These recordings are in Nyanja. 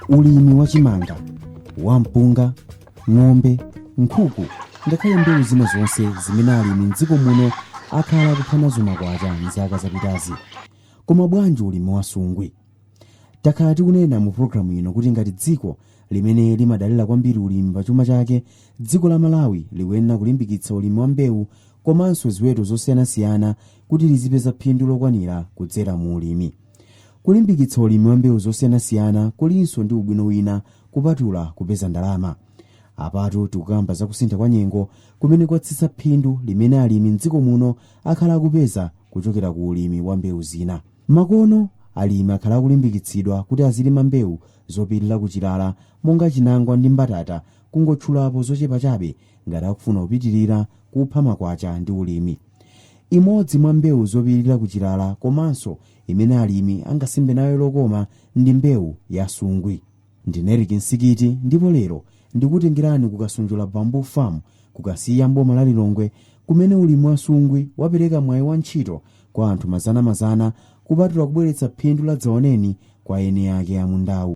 ulimi wachimanga, wampunga, ng'ombe, nkhuku ngakhale mbewu zina zonse zimene alimi m'dziko muno akhala kuphanazo makwacha m'zaka zapitazi. Koma bwanji ulimi wa sungwe? Takhala tikunena mu programu ino kuti ngati dziko limene limadalira kwambiri ulimi pa chuma chake, dziko la Malawi likuyenera kulimbikitsa ulimi wa mbewu komanso ziweto zosiyanasiyana kuti lizipeza phindu lokwanira kudzera mu ulimi. Kulimbikitsa ulimi wa mbewu zosiyanasiyana kulinso ndi ubwino wina kupatula kupeza ndalama. Apatu tikukamba za kusintha kwa nyengo kumene kwatsitsa phindu limene alimi m'dziko muno akhala akupeza kuchokera ku ulimi wa mbewu zina. Makono alimi akhala akulimbikitsidwa kuti azilima mbewu zopirira kuchilala monga chinangwa ndi mbatata, kungotchulapo zochepa chabe ngati akufuna kupitirira kupha makwacha ndi ulimi. Imodzi mwa mbewu zopirira kuchilala komanso imene alimi angasimbe nayo lokoma ndi mbewu ya sungwe. Ndine Eric Nsikiti ndipo lero ndikutengerani kukasunjula Bamboo Farm kukasiya mboma la Lilongwe kumene ulimi wa sungwe wapereka mwayi wa ntchito kwa anthu mazana kupatula kubweretsa phindu la dzaoneni kwa eni ake amundawu.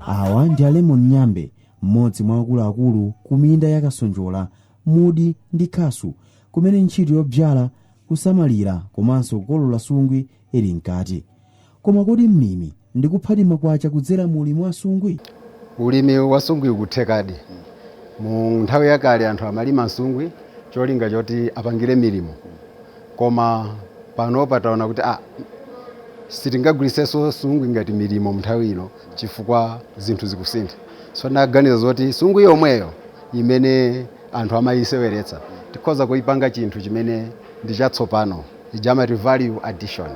Awa ndi Lemon Nyambe, mmodzi mwa akuluakulu ku minda ya Kasonjola, Mudi ndi Khasu, kumene ntchito yodzala, kusamalira komanso kukolola sungwe ili mkati. Koma kodi mlimi ndikuphati makwacha kudzera mu ulimi wa sungwe? Ulimi wa sungwe ukuthekadi. Mu nthawi yakale anthu amalima sungwe cholinga choti apangire milimo. Koma pano pataona kuti sitingagwiritsenso sungwe ngati milimo mnthawi ino chifukwa zinthu zikusintha. So naganiza zoti sungwe yomweyo imene anthu amayiseweretsa tikhoza kuipanga chinthu chimene ndi chatsopano, ijamati value addition.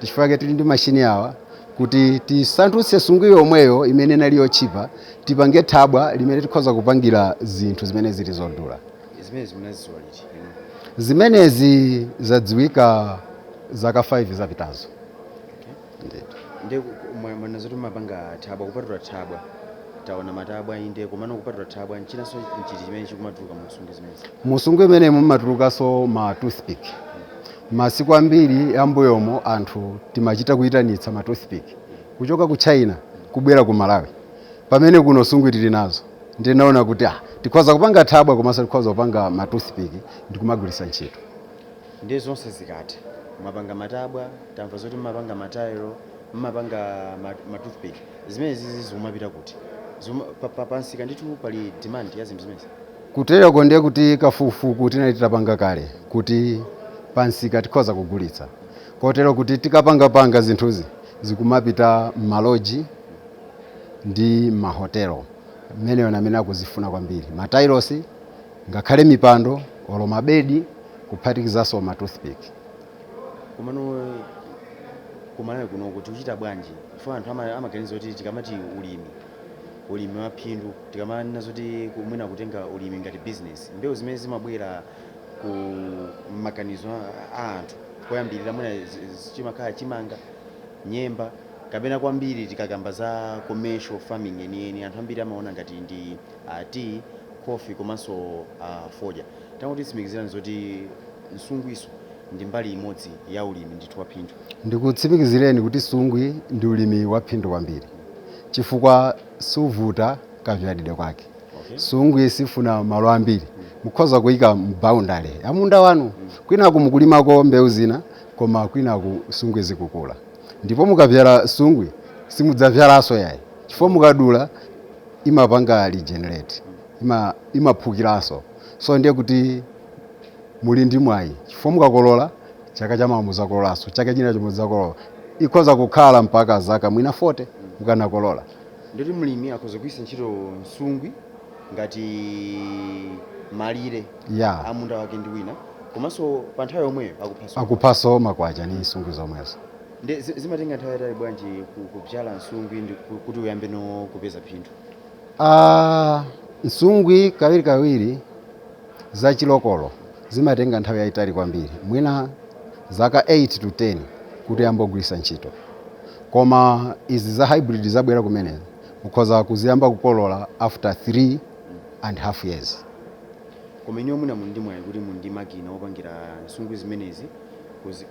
Chifukwa tili ndi mashini awa kuti tisandutse sungwe yomweyo imene nali yochipa tipange thabwa limene tikhoza kupangira zinthu zimene zili zodula. Zimenezi zadziwika zaka 5 zapitazo. Nde mwana zote mapanga thabwa, kupatula thabwa taona matabwa inde komano kupatula thabwa nchinanso nchiti chimene chikumatuluka mu sungwe zimenezi. Mu sungwe imene mumatulukanso ma toothpick. Masiku ambiri ambuyomo anthu timachita kuyitanitsa ma toothpick kuchoka ku China kubwera ku Malawi. Pamene kuno sungwe tili nazo ndinaona kuti tikhoza kupanga thabwa komanso tikhoza kupanga ma toothpick ndikumagwiritsa ntchito. Ndiye zonse zikati mapanga matabwa, tamva zoti mapanga matayero, mapanga ma toothpick. Zimenezi zimapita kuti pansika ndithu pali demand ya zinthu zimenezi. Kutereko ndiye kuti kafukufuku tinali tapanga kale kuti pansika tikhoza kugulitsa. Kotero kuti tikapanga zinthuzi zikumapita maloji ndi mahotelo mmene amene akuzifuna kwambiri. Matailosi ngakhale mipando olo mabedi kuphatikizanso ma toothpick. Komano kumalawi kuno kuti uchita bwanji ifo anthu amaganiza kuti tikamati ulimi wa phindu tikamanena zoti kumwina kutenga ulimi ngati business, mbewu zimene zimabwera ku maganizo a anthu koyambirira mwina chimakhala chimanga, nyemba kapena kwambiri tikakamba za commercial farming eni anthu ambiri amaona ngati ndi tea, coffee komanso fodya. Tanguti tsimikizirani zoti nsungwiso ndi mbali imodzi ya ulimi ndithu wa phindu. Ndikutsimikizireni kuti sungwe ndi ulimi wa phindu kwambiri chifukwa suvuta kavyalidwe kwake. Sungwe sifuna malo ambiri, mukhoza kuyika mbaundale amunda wanu kwina kumukulimako mbewu zina koma kwina ku sungwe zikukula. Ndipo mukavyala sungwe simudzavyalaso yayi chifukwa mukadula imapanga regenerate, imaphukiranso. So ndiye kuti muli ndi mwayi chifukwa mukakolola chaka chamawa muzakololanso, chaka china muzakolola, ikhoza kukhala mpaka zaka mwina 40 mukanakolola. Ndoti mlimi akhoza kugwiritsa ntchito nsungwe ngati malire amunda wake ndi wina komanso pa nthawi yomweyo akuphaso makwacha ni nsungwi zomwezo. Ndi zimatenga nthawi yatali bwanji kudzala nsungwi kuti uyambe no kupeza phindu? Nsungwi kawiri za chilokolo zimatenga nthawi yayitali kwambiri, mwina zaka 8 to 10 kuti yambo kugwiritsa ntchito. Koma izi za hybrid zabwera kumene ukhoza kuziyamba kukolola after 3.5 years. Koma inyo mwina mundi mwayi kuti mundi makina opangira nsungwi zimenezi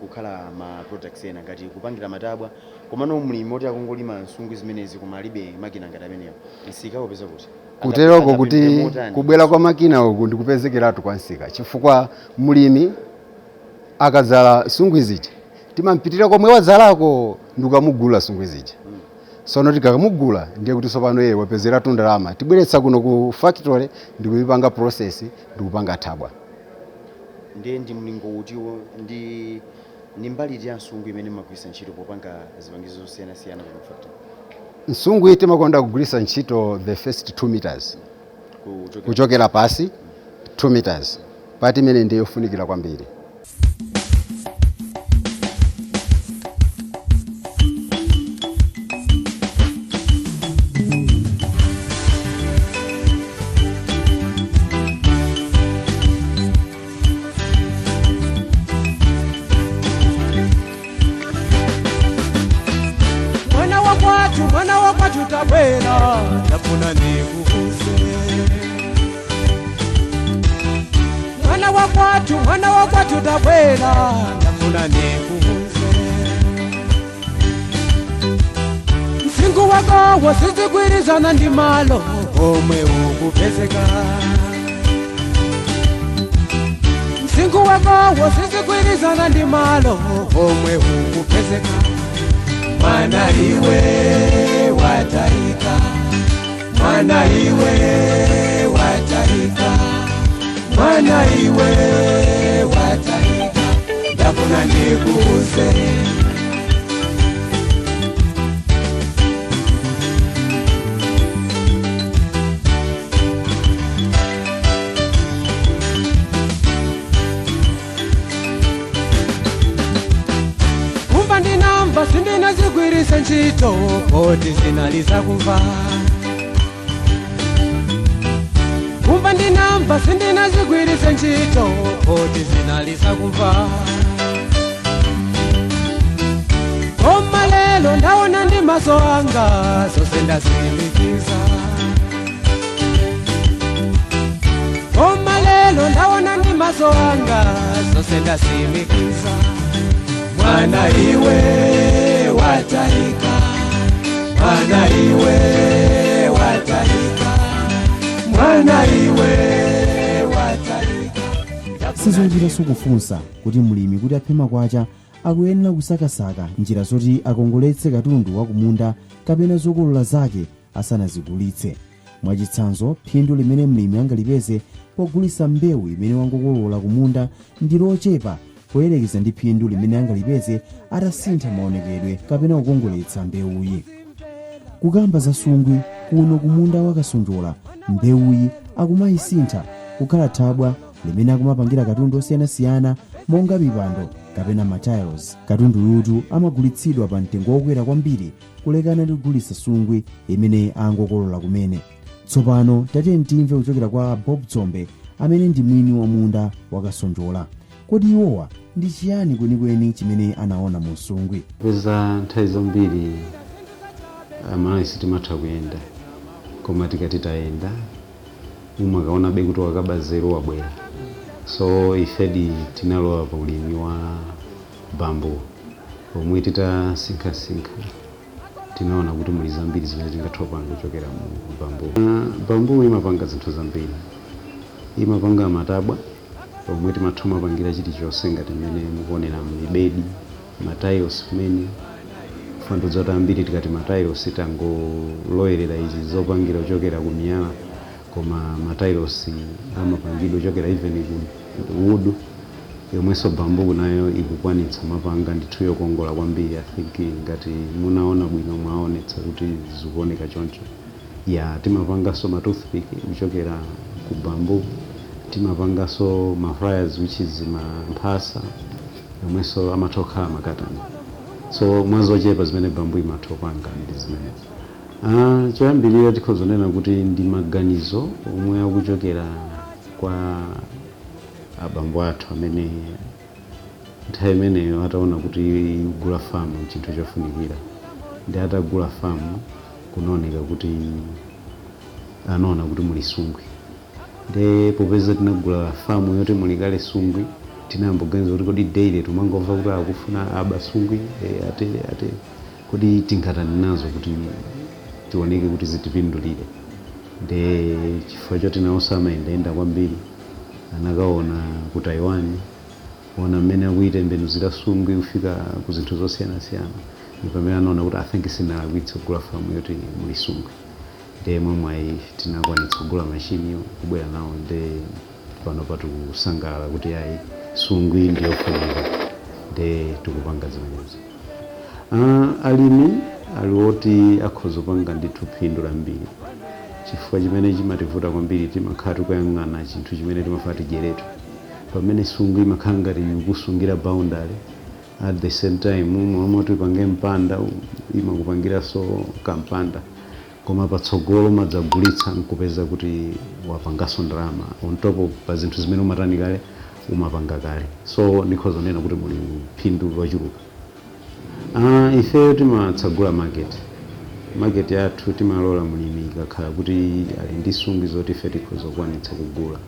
kukhala ma products ena ngati kupangira matabwa, koma no mlimi oti akungolima nsungwi zimenezi koma alibe makina ngati amenewo nsika opeza kuti kuteroko kuti kubwera kwa makina uku ndikupezekeratu kwa nsika, chifukwa mlimi akadzala nsungwi zija timampitira komwe wadzalako ndikamugula nsungwi zija. Sono tikamugula ndiye kuti sopano yeye wapezeratu ndalama tibweretsa kuno ku factory ndikuyipanga process ndikupanga thabwa. Ndiye ndi mlingo utiwo ndi mbali ya nsungwi imene mumagwiritsa ntchito popanga zipangizo zosiyanasiyana ku factory. Nsungwi timakonda kugwiritsa ntchito the first 2 meters kuchokera pasi 2 meters pati imene ndiyo yofunikira kwambiri. Mwana wa kwatu tabwera ndafuna ndikukuze. Mwana wa kwatu tabwera ndafuna ndikukuze. Msingu wako wasizigwirizana ndi malo omwe ukupezeka. Msingu wako wasizigwirizana ndi malo omwe ukupezeka. Mwana iwe wataika, mwana iwe wataika, mwana iwe wataika, ndafuna ndikukuze. Sindina zigwiritsa ntchito koti zinaliza kumva. Kumva ndinamva sindina zigwiritsa ntchito koti zinaliza kumva. Koma lelo ndaona ndi maso anga zonse ndazimikiza. Koma lelo ndaona ndi maso anga zonse ndazimikiza. Mwana iwe wataika, mwana iwe wataika, mwana iwe wataika. Sizonjira sokufunsa kuti mlimi kuti aphe makwacha akuyenera kusakasaka njira zoti akongoletse katundu wakumunda kapena zokolola zake asanazigulitse. Mwachitsanzo, phindu limene mlimi angalipeze pogulitsa mbewu imene wangokolola kumunda ndi lochepa poyerekeza ndi phindu limene angalipeze atasintha maonekedwe kapena kukongoletsa mbewuyi. Kukamba za nsungwi kuno kumunda wakasonjola, mbewuyi akumayisintha kukhala thabwa limene akumapangira katundu osiyanasiyana monga mipando kapena matiles. Katundu yutu amagulitsidwa pa mtengo wokwera kwambiri kulekana ndi kugulitsa nsungwi imene angokolola kumene. Tsopano tatiye timve kuchokera kwa Bob Dzombe amene ndi mwini wa munda wakasonjola. Kodi iwowa ndi chiyani kwenikweni chimene anaona mu nsungwi? Peza nthawi zambiri amalawi sitimatha kuyenda, koma tikati tayenda umakaona be kuti wakaba zero wabwera. So ifedi tinalowa pa ulimi wa bambu pomwe titasinkhasinkha tinaona kuti muli zambiri zimene tingatopanga kuchokera mu bambu. Bambu imapanga zinthu zambiri, imapanga matabwa pomwe timatha kupangira chilichonse ngati mmene mukuonera mibedi, matiles kumene fandu zota ambiri tikati matiles tangolowerera izi zopangira kuchokera ku miyala, koma matiles amapangidwa kuchokera even ku wood yomwenso bambu nayo ikukwanitsa mapanga ndithu yokongola kwambiri. I think ngati munaona bwino mwaonetsa kuti zikuoneka choncho. Ya timapanganso ma toothpick kuchokera ku bambu, timapangaso ma flyers which is mphasa yomwenso amatha kukhala makatani. So mwazi ochepa zimene bambo imatha kupanga ndi zimene. Choyambirira tikhoza kunena kuti ndi maganizo omwe akuchokera kwa abambo athu amene nthawi imeneyo ataona kuti kugula famu chinthu chofunikira, ndi atagula famu kunaoneka kuti anaona kuti muli Sungwi. Ndi popeza tinagula famu yoti muli kale Sungwi, tinayamboganiza kuti kodi daily tumangomva kuti akufuna aba Sungwi ate kodi tingatani nazo kuti tioneke kuti zitipindulire. Ndi chifukwa choti nawonso amayendayenda kwambiri, anakaona ku Taiwan, ona mmene akuyitembenuzira Sungwi kufika ku zinthu zosiyanasiyana, ndi pamene anaona kuti I think sinalakwitsa kugula famu yoti muli Sungwi. Ndi momwe tinakwanitsa kugula machiniyo kubwera nawo, ndi pano patikusangala kuti ayi Sungwi ndiyofunika, ndi tikupanga zimenezi. Alimi ali oti akhoza kupanga ndithu phindu lambiri, chifukwa chimene chimativuta kwambiri timakhala tikuyang'ana chinthu chimene timafuna tijeretu, pamene Sungwi imakhala ngati ikusungira boundary, at the same time momwe tipange mpanda imakupangiranso kampanda, koma patsogolo madzagulitsa nkupeza kuti wapangaso ndalama on top of pa zinthu zimene umatani kale umapanga kale. So ndikhoza kunena kuti muli phindu lochuluka. Ifeyo timatsagula market yathu, timalola mulimi ikakhala kuti ali ndi Sungwi zoti ife tikhoza kukwanitsa kugula,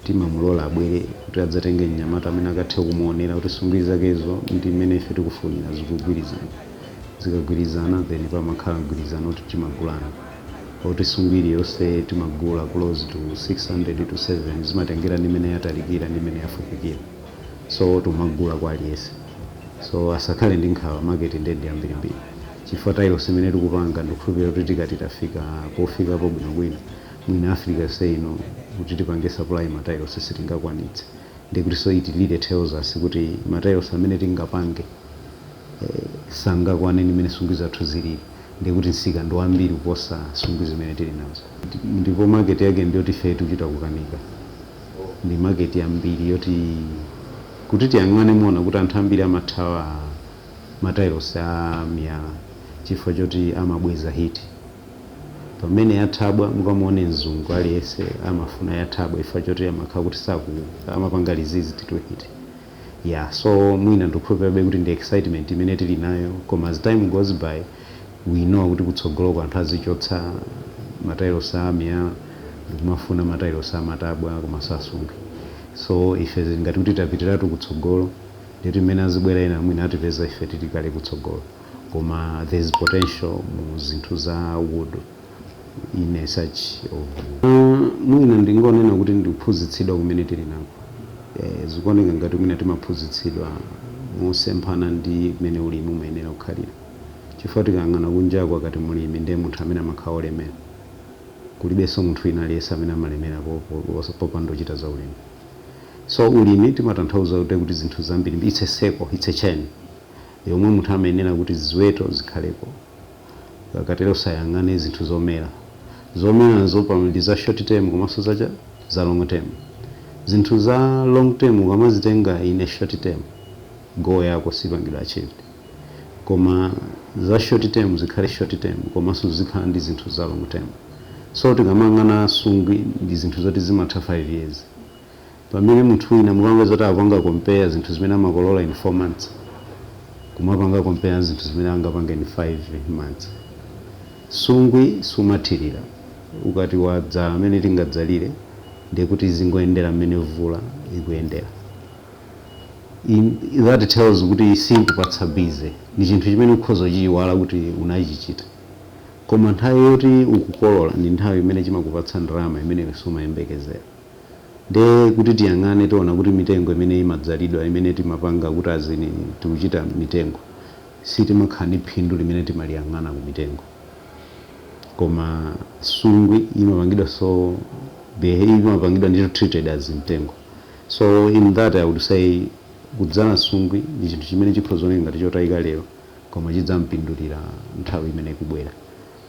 timamulola abwere kuti adzatenge mnyamata amene akathe kumuonera kuti Sungwi zakezo ndi imene ife tikufunira zikugwirizana. Zikagwirizana then pamakhala mgwirizano kuti timagulana. Kuti Sungwi iliyonse timagula close to 600 to 7, zimatengera ndi imene yatalikira ndi imene yafupikira. So tumagula kwa aliyense. So asakhale ndi nkhawa market ndi yambirimbiri, chifukwa tailonse imene tikupanga ndikukhulupirira kuti tikati tafika pofikapo bwinobwino mwina Africa ino kuti tipange supply matayilonse sitingakwanitse. Ndi kuti so it really tells us kuti matayilonse amene tingapange sangakwane ndi imene Sungwi zathu zilili, ndi kuti nsika ndo ambiri kuposa Sungwi zimene tili nazo. Ndipo market yake ndiyoti ife tikuchita kukanika, ndi market yambiri yoti kuti tiyang'ane muona kuti anthu ambiri amathawa matayilonse a miyala chifukwa choti amabweza hiti. Pamene yathabwa mukamuone mzungu aliyense amafuna yathabwa chifukwa choti amakhala kuti amapanga lizizi titu hiti. So mwina ndikukhulupirira kuti ndi excitement imene tili nayo, koma as time goes by we know kuti kutsogolo anthu azichotsa matayilonse a miyala ndikumafuna matayilonse amatabwa komanso a Sungwi. So ife ngati kuti tapitiratu kutsogolo, ndi imene azibwera ena mwina atipeza ife tili kale kutsogolo, koma there is potential mu zinthu za wood in such of mwina ndingonena kuti ndikuphunzitsidwa kumene tili nako. Zikuoneka ngati mwina timaphunzitsidwa mosemphana ndi kumene ulimi umayenera kukhalira, chifukwa tikayang'ana kunjako akati mulimi ndiye munthu amene amakhala olemera, kulibenso munthu wina aliyense amene amalemera popanda kuchita za ulimi. So ulimi timatanthauza kuti zinthu zambiri, it's a circle, it's a chain yomwe munthu amayenera kuti ziweto zikhalepo. Akatero sayang'ane zinthu zomerazo pamene za short term komanso za long term. Zinthu za long term ukamazitenga in a short term goal yako sipangidwa achieved, koma za short term zikhale short term komanso zikhala ndi zinthu za long term. So tikamang'ana Sungwi ndi zinthu zoti zimatha 5 years, pamene munthu wina mukanga zoti akupanga compare zinthu zimene amakolola in 4 months kumapanga compare zinthu zimene angapanga in 5 months. Sungwi sumathirira, ukati wadza amene tingadzalire ndi kuti zingoyendera mmene mvula ikuyendera. That tells kuti sinkupatsa bize, ndi chinthu chimene ukhoza kuchiyiwala kuti unachichita, koma nthawi yoti ukukolola ndi nthawi imene chimakupatsa ndalama imene sumayembekezera. Ndi kuti tiyang'ane tiona kuti mitengo imene imadzalidwa imene timapanga kuti azini tikuchita mitengo, sitimakhala ndi phindu limene timaliyang'ana ku mitengo, koma Sungwi imapangidwa so imapangidwa ndi treated as mtengo. So in that I would say kudzala Sungwi ndi chinthu chimene chikhoza kuoneka ngati chotayika lero, koma chidzampindulira nthawi imene ikubwera.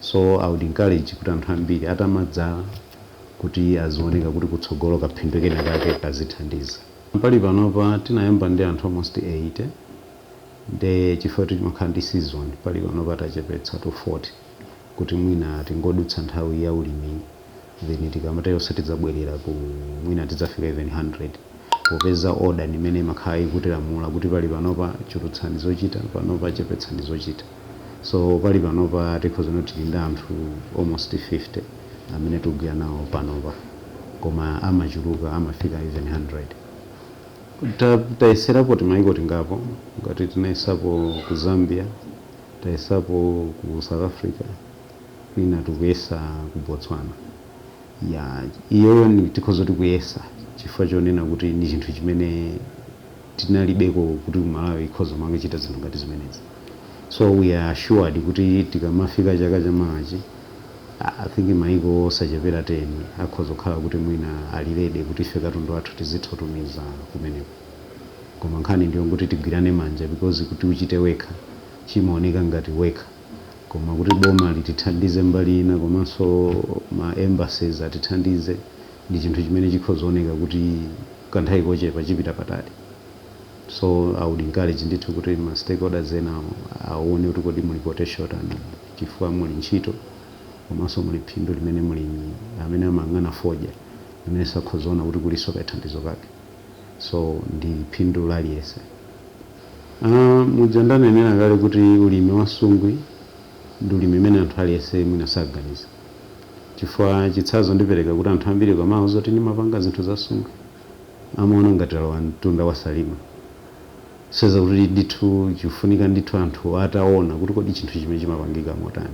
So I would encourage kuti anthu ambiri atamadzala kuti azioneka kuti kutsogolo kaphindu kena kake kazithandiza. Pali panopa tinayamba ndi anthu almost 80 nde chifukwa timakhala ndi season pali panopa tachepetsa to 40 kuti mwina tingodutsa nthawi ya ulimi then tikamatero tidzabwerera ku mwina tidzafika even 100 popeza order imene makhala ikutilamula kuti pali panopa chulutsani zochita panopa chepetsani zochita. So pali panopa tikhoza kuti tili ndi anthu almost 50 amene tikugwira nawo panopa koma amachuluka amafika even 100. Tayeserapo timaiko tingapo ngati tinayesapo ku Zambia, tayesapo ku South Africa, kwina tikuyesa ku Botswana. Iyoyo ni tikhoza tikuyesa chifukwa chonena kuti ndi chinthu chimene tinalibeko kuti Malawi ikhoza mangachita zinthu ngati zimenezi. So we are assured kuti tikamafika chaka chamachi I think maiko osachepera 10 akhoza kukhala kuti mwina alirede kuti ife katundu wathu tizitumiza kumeneko. Koma nkhani ndiyo kuti tigwirane manja because kuti uchite wekha chimaoneka ngati wekha. Koma kuti boma litithandize mbali ina komanso ma embassies atithandize ndi chinthu chimene chikhoza kuoneka kuti kanthawi kochepa chipita patali. So I would encourage ndithu kuti ma stakeholders ena aone kuti kodi muli potential tani chifukwa muli ntchito komanso muli phindu limene mulimi amene amang'ana foja limene sakhoza kuona kuti kuliso kathandizo kake. So ndi phindu laliyese. Muja ndanenera kale kuti ulimi wa sungwi ndi ulimi umene anthu aliyese mwina saganiza. Chifukwa chitsanzo ndipereka kuti anthu ambiri kwamauza kuti ndimapanga zinthu za sungwi amaona ngati lawa mtunda wasalima. Seza kuti ndithu chifunika ndithu anthu ataona kuti kodi chinthu chimene chimapangika motani.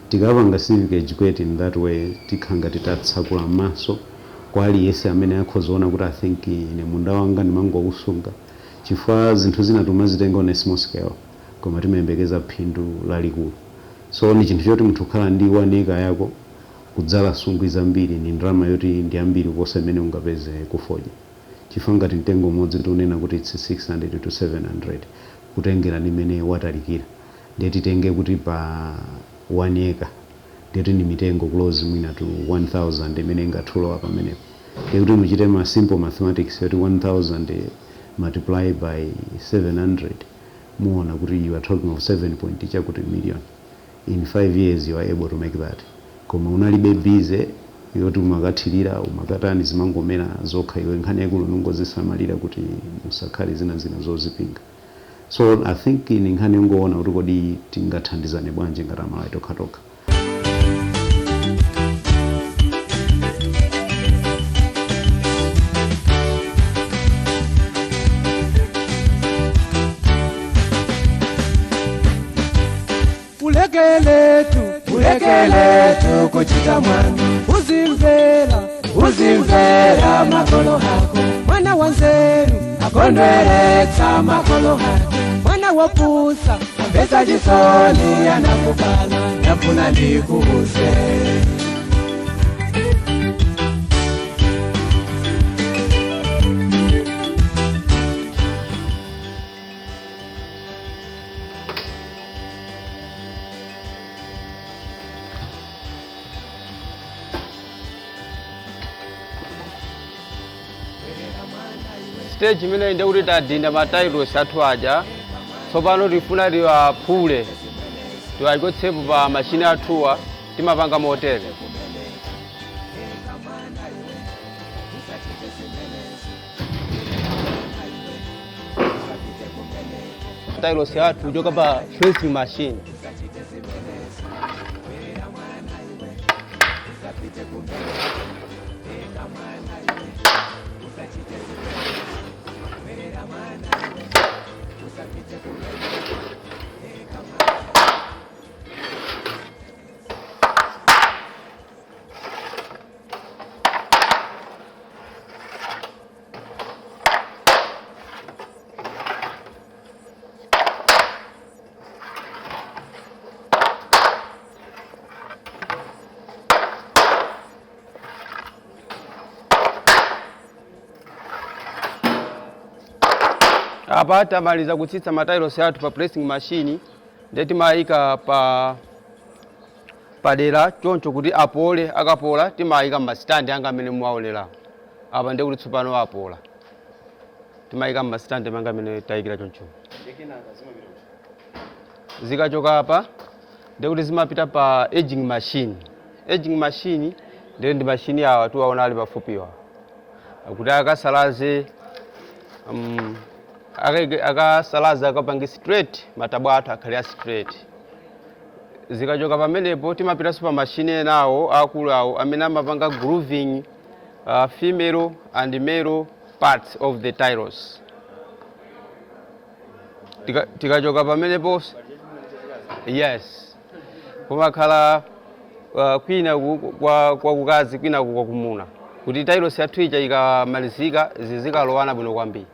Tikapanga civic educate in that way tikhanga titatsakula maso kwa aliyese amene akhoza kuona kuti I think ine munda wanga ndimangousunga chifukwa zinthu zina tumazitenga on a small scale koma timayembekeza phindu lalikulu. So ni chinthu choti munthu kukhala ndi 1 acre yako kudzala sungwi zambiri ni ndalama yoti ndi ambiri kuposa imene ungapeze kufoja. Chifukwa ngati mtengo umodzi tunena kuti it's 600 to 700 kutengera nimene watalikira. Ndiye titenge kuti pa 1 acre ndiye ni mitengo close mwina to 1000 imene ingatulowa pamenepo. Ndiye kuti muchite ma simple mathematics yoti 1000 multiply by 700 muona kuti you are talking of 7 chakuti million. In 5 years you are able to make that. Koma unalibe bize yoti umakathirira umakatani zimangomera zokha iwe nkhani yakulu nungozisamalira kuti musakhale zina zozipinga. So I think ni nkhani ngoona kuti kodi tingathandizane bwanji ngati Malawi tokha. Ulekeletu kuchita mwana uzimvera makolo hako mwana wanzeru akondweretsa makolo hako mwana wopusa ambesa chisoni anakubala nafuna ndikuuze. Stage imene ndi kuti tadinda matailosi athu aja tsopano tifuna tiwaphule tiwachotsepo pa machine athuwa timapanga motere. Matailosi athu kuchoka pa pressing machine. Apa tamaliza kutsitsa matailosi athu pa pressing machine ndiye timayika pa padera choncho kuti apole. Akapola timayika m'masitandi anga amene muwaonera apa ndi kuti tsopano apola timayika m'masitandi anga amene tayikira choncho. Zikachoka apa ndi kuti zimapita pa aging machine. Aging machine ndi machine yawa tiwaona ali pafupiwa kuti akasalaze akasalaza akapange straight matabwa athu akhale straight. Zikachoka pamenepo timapitanso pa machine enawo akulu awo amene amapanga grooving female and male parts of the tyros. Tikachoka pamenepo yes kumakhala kwina kwa kukazi kwina kwa kumuna kuti tyros yathu ija ikamalizika zizikalowana bwino kwambiri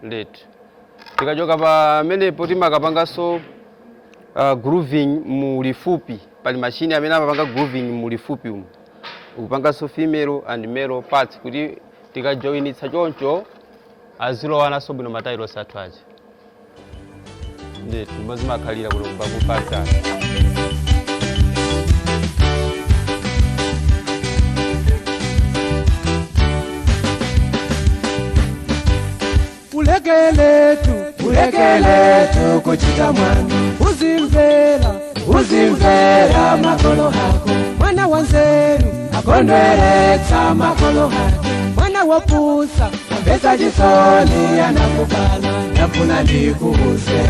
letu. Tikachoka pamenepo timakapanganso grooving mulifupi pali machine amene amapanga grooving mulifupi umu ukupanganso female and male parts kuti tikajoinitsa choncho azilowananso bwino matyros athu aja letu mazimakhalira kuno kubakupata. Ulekeletu kuchita mwana uzimvera makolo hako mwana wanzeru akondweretsa makolo hako mwana wapusa ambesa chisoni anakubala nafuna ndikuuze.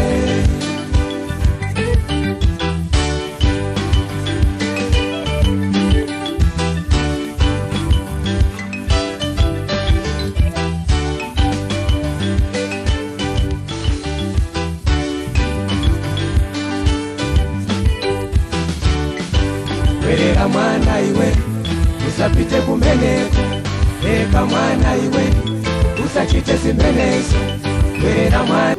Werera mwana iwe usapite kumeneko, eka mwana iwe usachite zimenezo. Werera mwana